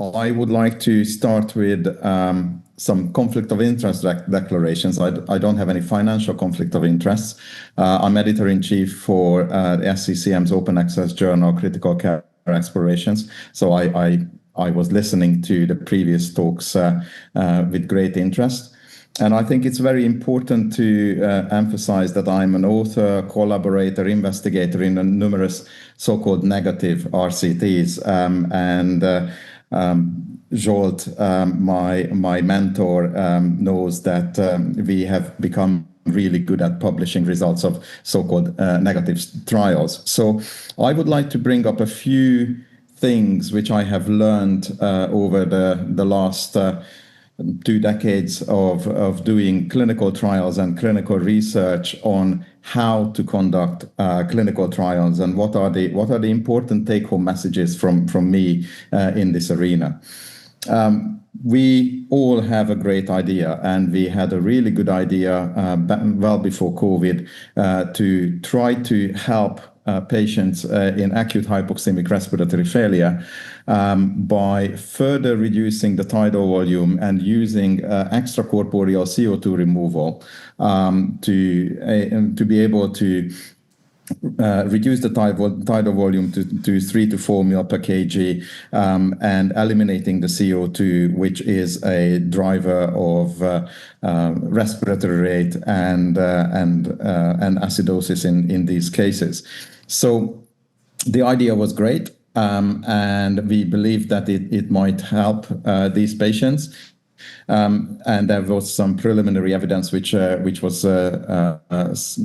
I would like to start with some conflict of interest declarations. I don't have any financial conflict of interest. I'm editor-in-chief for the SCCM's open access journal, Critical Care Explorations. So I was listening to the previous talks with great interest. And I think it's very important to emphasize that I'm an author, collaborator, investigator in numerous so-called negative RCTs. Zsolt, my mentor, knows that we have become really good at publishing results of so-called negative trials. So I would like to bring up a few things which I have learned over the last 2 decades of doing clinical trials and clinical research on how to conduct clinical trials and what are the important take-home messages from me in this arena. We all have a great idea, and we had a really good idea well before COVID to try to help patients in acute hypoxemic respiratory failure by further reducing the tidal volume and using extracorporeal CO2 removal to be able to reduce the tidal volume to 3 to 4 ml per kg and eliminating the CO2, which is a driver of respiratory rate and acidosis in these cases. So the idea was great, and we believed that it might help these patients. And there was some preliminary evidence which was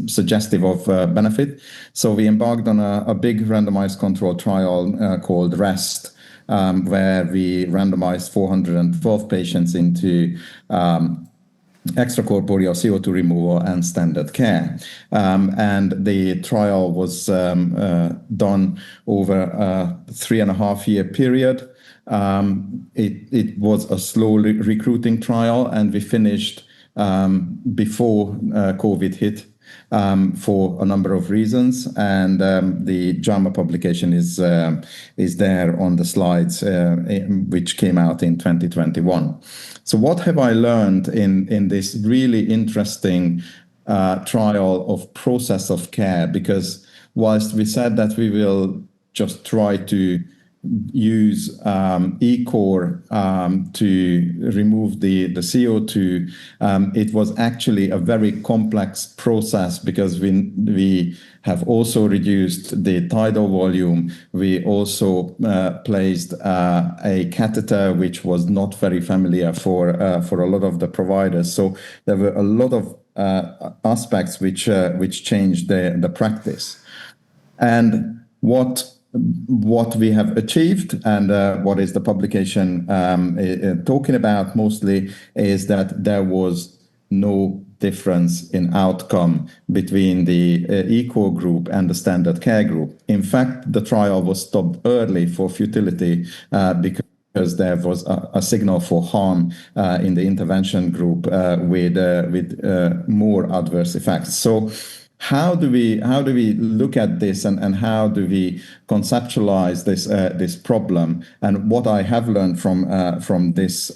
suggestive of benefit. So we embarked on a big randomized controlled trial called REST, where we randomized 412 patients into extracorporeal CO2 removal and standard care. And the trial was done over a 3.5-year period. It was a slow recruiting trial, and we finished before COVID hit for a number of reasons. And the JAMA publication is there on the slides, which came out in 2021. So what have I learned in this really interesting trial of process of care? Because whilst we said that we will just try to use ECOR to remove the CO2, it was actually a very complex process because we have also reduced the tidal volume. We also placed a catheter which was not very familiar for a lot of the providers. So there were a lot of aspects which changed the practice. And what we have achieved and what is the publication talking about mostly is that there was no difference in outcome between the ECO group and the standard care group. In fact, the trial was stopped early for futility because there was a signal for harm in the intervention group with more adverse effects. So how do we look at this and how do we conceptualize this problem? And what I have learned from this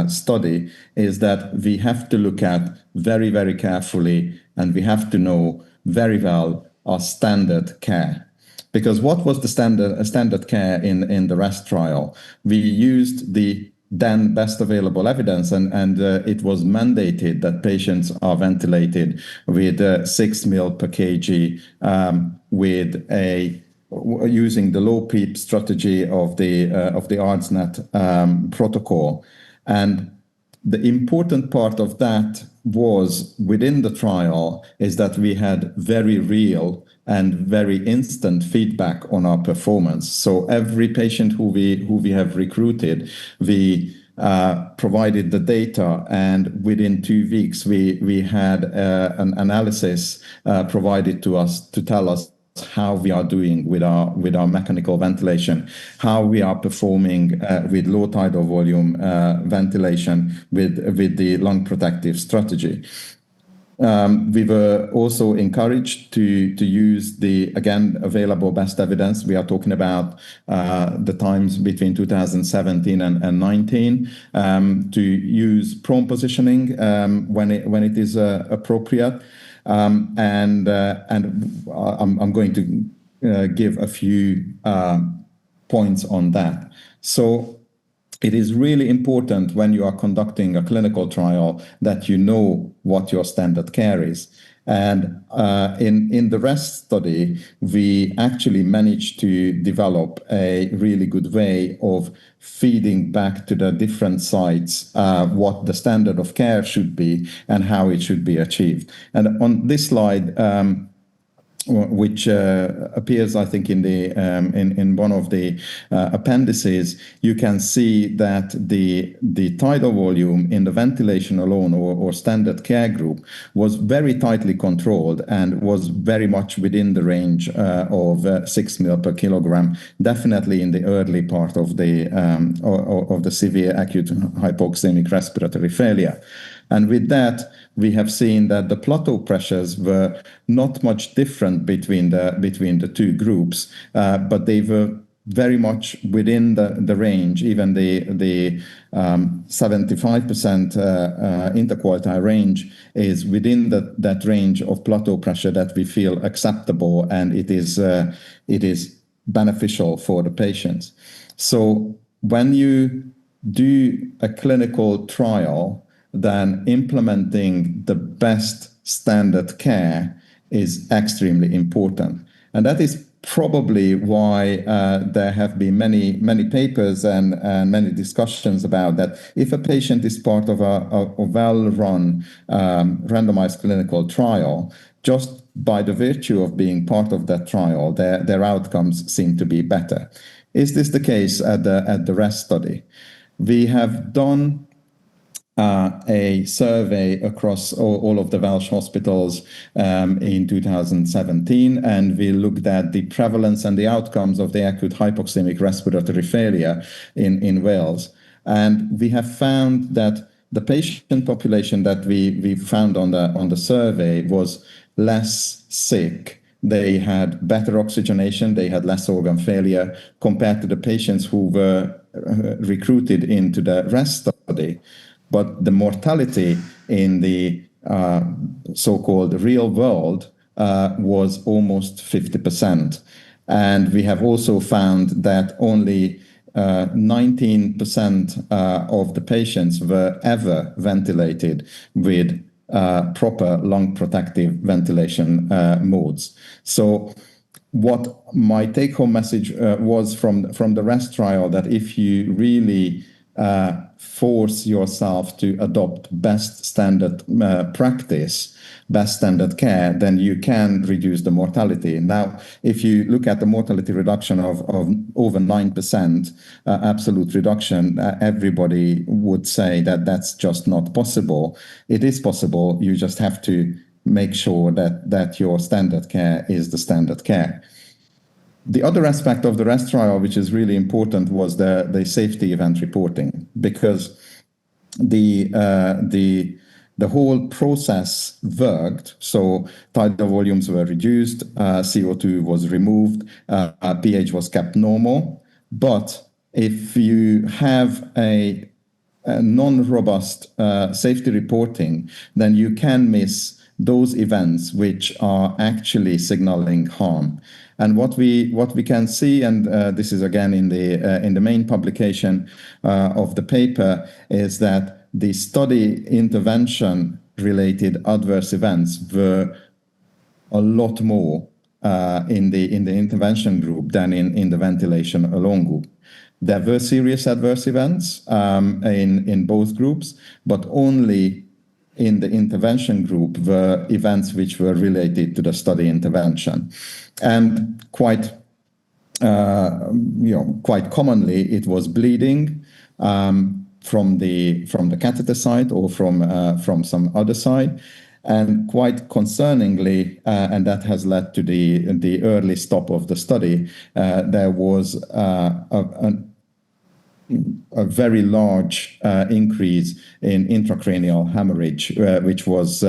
study is that we have to look at very, very carefully, and we have to know very well our standard care. Because what was the standard care in the REST trial? We used the then best available evidence, and it was mandated that patients are ventilated with 6 ml per kg using the low PEEP strategy of the ARDSNet protocol. And the important part of that was within the trial is that we had very real and very instant feedback on our performance. So every patient who we have recruited, we provided the data, and within 2 weeks we had an analysis provided to us to tell us how we are doing with our mechanical ventilation, how we are performing with low tidal volume ventilation with the lung protective strategy. We were also encouraged to use the, again, available best evidence. We are talking about the times between 2017 and 19, to use prone positioning when it is appropriate. And I'm going to give a few points on that. So it is really important when you are conducting a clinical trial that you know what your standard care is. And in the REST study, we actually managed to develop a really good way of feeding back to the different sites what the standard of care should be and how it should be achieved. And on this slide, which appears, I think, in the in one of the appendices, you can see that the tidal volume in the ventilation alone or standard care group was very tightly controlled and was very much within the range of 6 ml per kilogram, definitely in the early part of the severe acute hypoxemic respiratory failure. And with that, we have seen that the plateau pressures were not much different between the two groups, but they were very much within the range. Even the 75% interquartile range is within that range of plateau pressure that we feel acceptable, and it is beneficial for the patients. So when you do a clinical trial, then implementing the best standard care is extremely important. And that is probably why there have been many papers and many discussions about that. If a patient is part of a well-run randomized clinical trial, just by the virtue of being part of that trial, their outcomes seem to be better. Is this the case at the REST study? We have done a survey across all of the Welsh hospitals in 2017, and we looked at the prevalence and the outcomes of the acute hypoxemic respiratory failure in Wales. And we have found that the patient population that we found on the survey was less sick. They had better oxygenation, they had less organ failure compared to the patients who were recruited into the REST study. But the mortality in the so-called real world was almost 50%. And we have also found that only 19% of the patients were ever ventilated with proper lung protective ventilation modes. So what my take-home message was from the REST trial, that if you really force yourself to adopt best standard practice, best standard care, then you can reduce the mortality. Now, if you look at the mortality reduction of over 9%, absolute reduction, everybody would say that that's just not possible. It is possible. You just have to make sure that your standard care is the standard care. The other aspect of the REST trial, which is really important, was the safety event reporting, because the whole process worked. So tidal volumes were reduced, CO2 was removed, pH was kept normal. But if you have a non-robust safety reporting, then you can miss those events which are actually signaling harm. And what we can see, and this is again in the main publication of the paper, is that the study intervention related adverse events were a lot more in the intervention group than in the ventilation alone group. There were serious adverse events in both groups, but only in the intervention group were events which were related to the study intervention. And quite commonly it was bleeding from the catheter side or from some other side. And quite concerningly, and that has led to the early stop of the study, there was a very large increase in intracranial hemorrhage, which was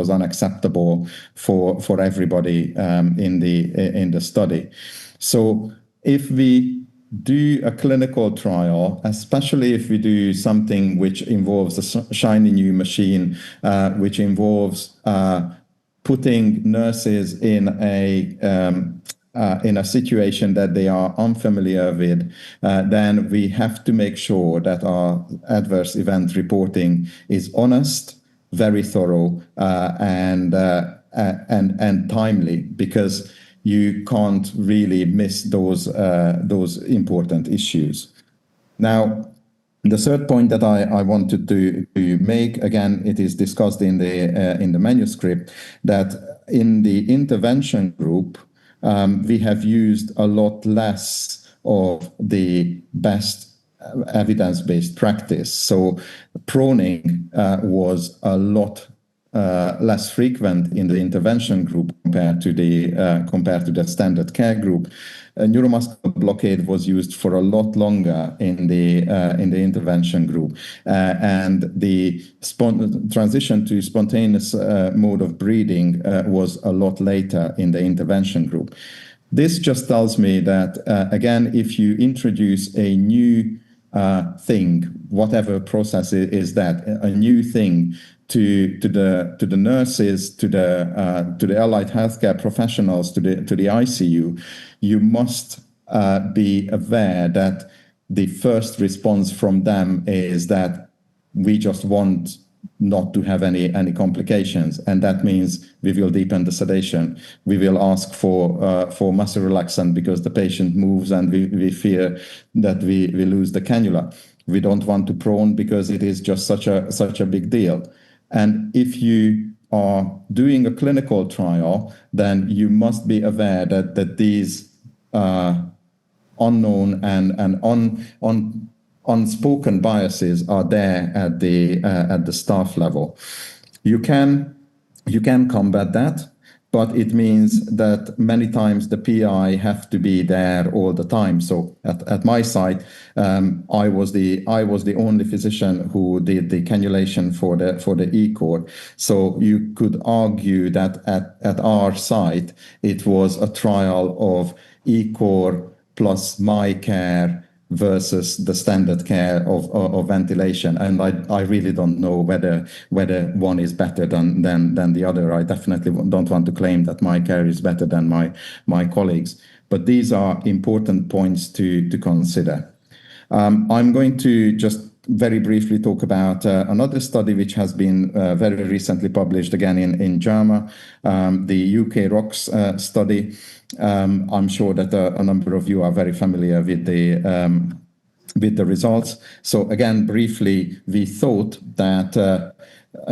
unacceptable for everybody in the study. So if we do a clinical trial, especially if we do something which involves a shiny new machine, which involves putting nurses in a situation that they are unfamiliar with, then we have to make sure that our adverse event reporting is honest, very thorough, and timely, because you can't really miss those important issues. Now, the third point that I wanted to make, again, it is discussed in the manuscript, that in the intervention group, we have used a lot less of the best evidence-based practice. So proning was a lot less frequent in the intervention group compared to the standard care group. Neuromuscular blockade was used for a lot longer in the intervention group, and the transition to spontaneous mode of breathing was a lot later in the intervention group. This just tells me that again, if you introduce a new thing, whatever process is that, a new thing to the nurses, to the allied healthcare professionals, to the ICU, you must be aware that the first response from them is that we just want not to have any complications, and that means we will deepen the sedation. We will ask for muscle relaxant because the patient moves, and we fear that we lose the cannula. We don't want to prone because it is just such a big deal. And if you are doing a clinical trial, then you must be aware that these unknown and unspoken biases are there at the staff level. You can combat that, but it means that many times the PI have to be there all the time. So at my site, I was the only physician who did the cannulation for the E-cord. So you could argue that at our site it was a trial of E-cord plus my care versus the standard care of ventilation, and I really don't know whether one is better than the other. I definitely don't want to claim that my care is better than my colleagues, but these are important points to consider. I'm going to just very briefly talk about another study which has been very recently published, again in JAMA, the UK ROCKS study. I'm sure that a number of you are very familiar with the results. So again, briefly, we thought that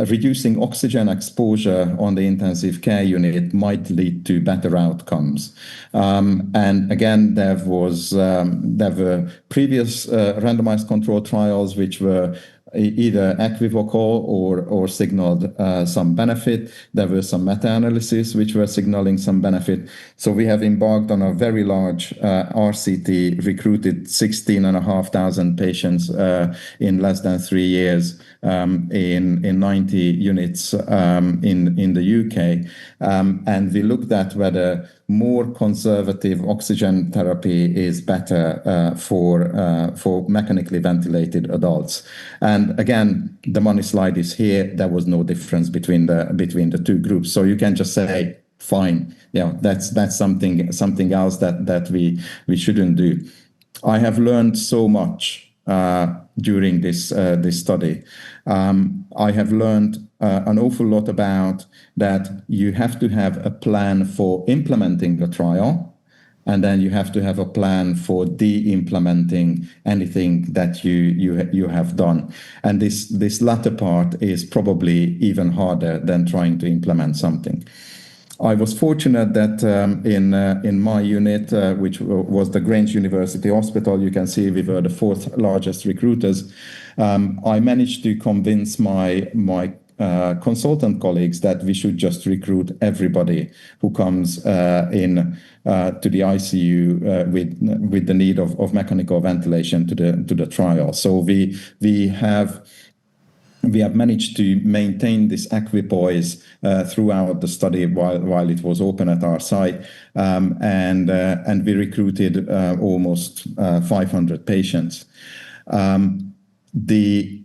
reducing oxygen exposure on the intensive care unit might lead to better outcomes. And again, there were previous randomized control trials which were either equivocal or signaled some benefit. There were some meta-analysis which were signaling some benefit. So we have embarked on a very large RCT, recruited 16,500 patients in less than 3 years in 90 units in the UK. And we looked at whether more conservative oxygen therapy is better for mechanically ventilated adults. And again, the money slide is here. There was no difference between the two groups. So you can just say, fine, that's something else that we shouldn't do. I have learned so much during this study. I have learned an awful lot about that you have to have a plan for implementing the trial, and then you have to have a plan for de-implementing anything that you have done. And this latter part is probably even harder than trying to implement something. I was fortunate that in my unit, which was the Grange University Hospital, you can see we were the 4th largest recruiters. I managed to convince my consultant colleagues that we should just recruit everybody who comes in to the ICU with the need of mechanical ventilation to the trial. So we have managed to maintain this equipoise throughout the study while it was open at our site, and we recruited almost 500 patients. The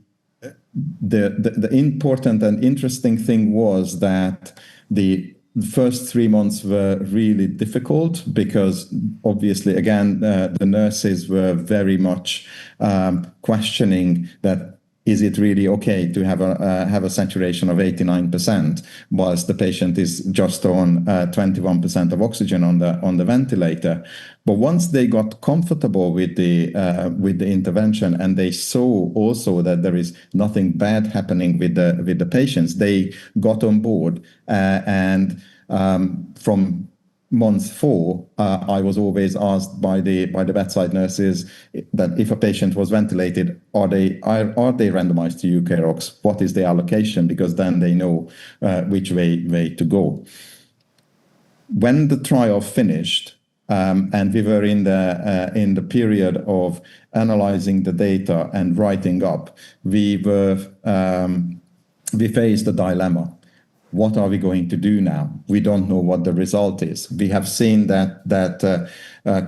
important and interesting thing was that the first 3 months were really difficult because obviously, again, the nurses were very much questioning that, is it really okay to have a saturation of 89% whilst the patient is just on 21% of oxygen on the ventilator? But once they got comfortable with the intervention and they saw also that there is nothing bad happening with the patients, they got on board. And from month 4, I was always asked by the bedside nurses that if a patient was ventilated, are they randomized to UKROX? What is the allocation? Because then they know which way to go. When the trial finished, and we were in the period of analyzing the data and writing up, we faced a dilemma. What are we going to do now? We don't know what the result is. We have seen that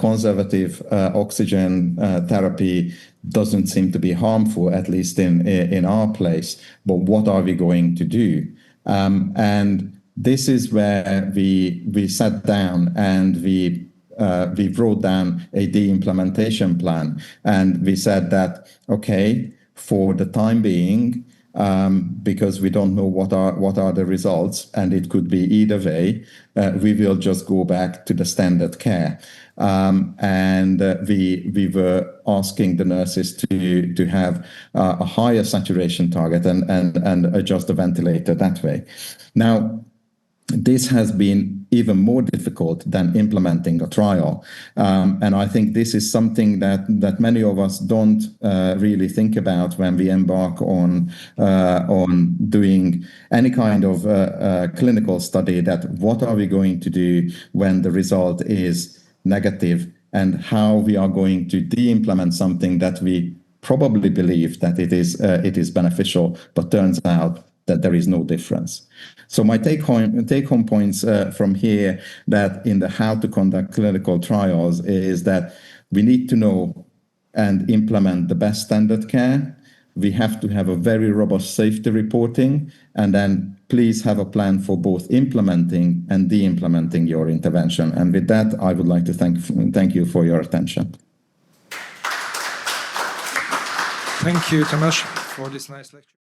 conservative oxygen therapy doesn't seem to be harmful, at least in our place. But what are we going to do? And this is where we sat down and we wrote down a de-implementation plan. And we said that, okay, for the time being, because we don't know what are the results, and it could be either way, we will just go back to the standard care. And we were asking the nurses to have a higher saturation target and adjust the ventilator that way. Now, this has been even more difficult than implementing a trial. And I think this is something that many of us don't really think about when we embark on doing any kind of clinical study, that what are we going to do when the result is negative, and how we are going to de-implement something that we probably believe that it is beneficial, but turns out that there is no difference. So my take-home points from here, that in the how to conduct clinical trials, is that we need to know and implement the best standard care. We have to have a very robust safety reporting, and then please have a plan for both implementing and de-implementing your intervention. And with that, I would like to thank you for your attention. Thank you, Tamás, for this nice lecture.